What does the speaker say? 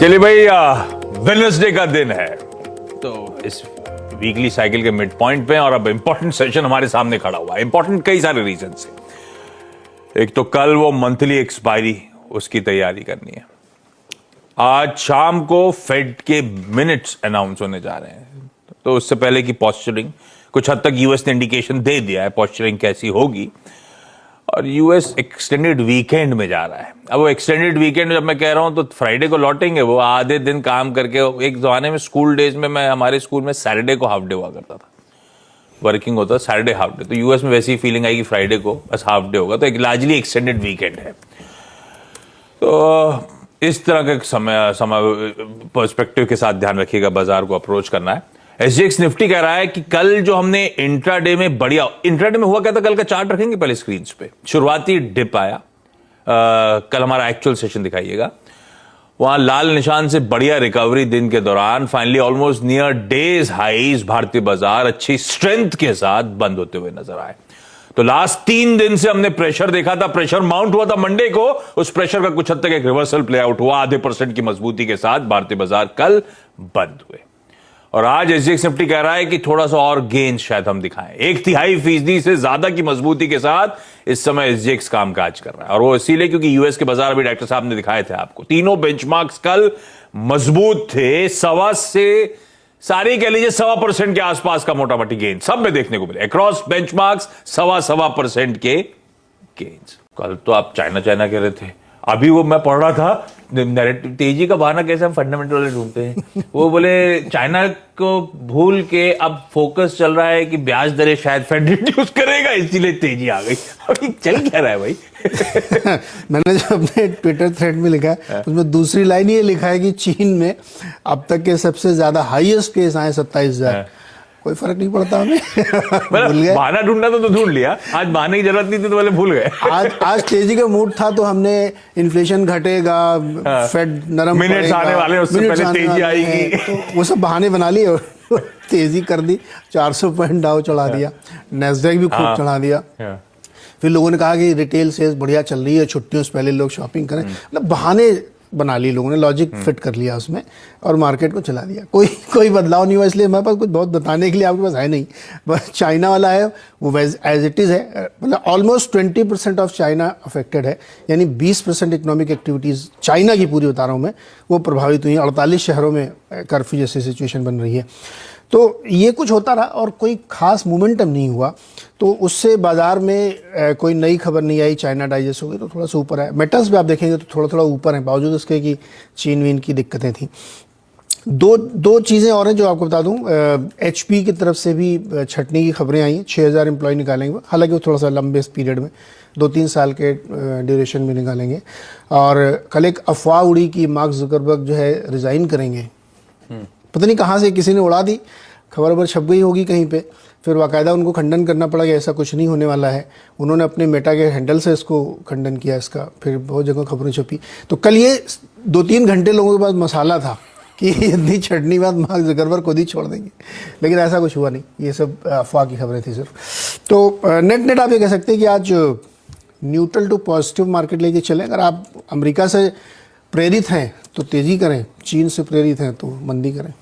चलिए भाई, वेडनेसडे का दिन है तो इस वीकली साइकिल के मिड पॉइंट पे और अब इंपॉर्टेंट सेशन हमारे सामने खड़ा हुआ है। इंपॉर्टेंट कई सारे रीजन से। एक तो कल वो मंथली एक्सपायरी, उसकी तैयारी करनी है। आज शाम को फेड के मिनट्स अनाउंस होने जा रहे हैं, तो उससे पहले की पॉस्चरिंग कुछ हद तक यूएस ने इंडिकेशन दे दिया है पॉस्चरिंग कैसी होगी। और यूएस एक्सटेंडेड वीकेंड में जा रहा है। अब वो एक्सटेंडेड वीकेंड जब मैं कह रहा हूं तो फ्राइडे को लौटेंगे वो, आधे दिन काम करके। एक जमाने में स्कूल डेज में हमारे स्कूल में सैटरडे को हाफ डे हुआ करता था, वर्किंग होता सैटरडे हाफ डे। तो यूएस में वैसी फीलिंग आएगी फ्राइडे को बस हाफ डे होगा, तो एक लार्जली एक्सटेंडेड वीकेंड है। तो इस तरह का समय पर्सपेक्टिव के साथ ध्यान रखिएगा, बाजार को अप्रोच करना है। एसजीएक्स निफ्टी कह रहा है कि कल जो हमने इंट्राडे में बढ़िया, इंट्राडे में हुआ क्या था, कल का चार्ट रखेंगे पहले स्क्रीन पे। शुरुआती डिप आया, कल हमारा एक्चुअल सेशन दिखाइएगा। वहां लाल निशान से बढ़िया रिकवरी दिन के दौरान finally almost near days highs भारतीय बाजार अच्छी स्ट्रेंथ के साथ बंद होते हुए नजर आए। तो लास्ट 3 दिन से हमने प्रेशर देखा था, प्रेशर माउंट हुआ था मंडे को, उस प्रेशर का कुछ हद तक एक रिवर्सल प्ले आउट हुआ। आधे % की मजबूती के साथ भारतीय बाजार कल बंद हुए। और आज एसजीएक्स निफ्टी कह रहा है कि थोड़ा सा और गेन शायद हम दिखाएं। 1/3% से ज्यादा की मजबूती के साथ इस समय एसजीएक्स कामकाज कर रहा है। और वो इसीलिए क्योंकि यूएस के बाजार अभी डॉक्टर साहब ने दिखाए थे आपको, तीनों बेंचमार्क्स कल मजबूत थे। सवा से सारी कह लीजिए 1.25% के आसपास का मोटा मोटी गेन सब में देखने को मिले। अक्रॉस बेंचमार्क्स 1.25% के गेन्स। कल तो आप चाइना कह रहे थे, अभी वो मैं पढ़ रहा था तेजी का बहाना कैसे हम फंडामेंटल वाले ढूंढते हैं। वो बोले चाइना को भूल के अब फोकस चल रहा है कि ब्याज दरें शायद फेड रिड्यूस करेगा, इसीलिए तेजी आ गई। अभी चल क्या रहा है भाई? मैंने जो अपने ट्विटर थ्रेड में लिखा है उसमें दूसरी लाइन ये लिखा है कि चीन में अब तक के सबसे ज्यादा हाईएस्ट केस आए 27,000। कोई फर्क नहीं पड़ता हमें। भूल गए, बहाना ढूंढना तो ढूंढ लिया, आज बहाने की जरूरत नहीं थी तो पहले भूल गए। आज तेजी का मूड था तो हमने इन्फ्लेशन घटेगा, फेड नरम मिनट्स आने वाले, उससे पहले तेजी आएगी, तो वो सब बहाने बना लिए और तेजी कर दी। 400 पॉइंट डाउ चढ़ा दिया, नेस्डैक भी खूब चढ़ा दिया। फिर लोगों ने कहा कि रिटेल सेल्स बढ़िया चल रही है, छुट्टियों से पहले लोग शॉपिंग करें। मतलब बहाने बना लिए लोगों ने, लॉजिक फिट कर लिया उसमें और मार्केट को चला दिया। कोई बदलाव नहीं हुआ, इसलिए मेरे पास कुछ बहुत बताने के लिए आपके पास है नहीं। बस चाइना वाला है वो एज इट इज़ है। मतलब ऑलमोस्ट 20% ऑफ चाइना अफेक्टेड है, यानी 20% इकोनॉमिक एक्टिविटीज़ चाइना की पूरी बता रहा हूँ मैं, वो प्रभावित हुई हैं। 48 शहरों में कर्फ्यू जैसी सिचुएशन बन रही है। तो ये कुछ होता रहा और कोई खास मोमेंटम नहीं हुआ, तो उससे बाजार में कोई नई खबर नहीं आई। चाइना डाइजेस्ट हो गई तो थोड़ा सा ऊपर है। मेटल्स भी आप देखेंगे तो थोड़ा थोड़ा ऊपर है, बावजूद उसके कि चीन वीन की दिक्कतें थी। दो चीज़ें और हैं जो आपको बता दूं। HP की तरफ से भी छटनी की खबरें आई हैं, 6,000 एम्प्लॉय निकालेंगे। हालांकि वो थोड़ा सा लंबे पीरियड में 2-3 साल के ड्यूरेशन में निकालेंगे। और कल एक अफवाह उड़ी कि मार्क जुकरबर्ग जो है रिज़ाइन करेंगे। पता नहीं कहाँ से किसी ने उड़ा दी, खबर छप गई होगी कहीं पे। फिर बाकायदा उनको खंडन करना पड़ा कि ऐसा कुछ नहीं होने वाला है। उन्होंने अपने मेटा के हैंडल से इसको खंडन किया इसका, फिर बहुत जगह खबरें छपी। तो कल ये 2-3 घंटे लोगों के पास मसाला था कि इतनी छटनी बात मार्क जुकरबर्ग खुद ही छोड़ देंगे, लेकिन ऐसा कुछ हुआ नहीं। ये सब अफवाह की खबरें थी सिर्फ। तो नेट आप ये कह सकते हैं कि आज न्यूट्रल टू पॉजिटिव मार्केट लेके चलें। अगर आप अमेरिका से प्रेरित हैं तो तेज़ी करें, चीन से प्रेरित हैं तो मंदी करें।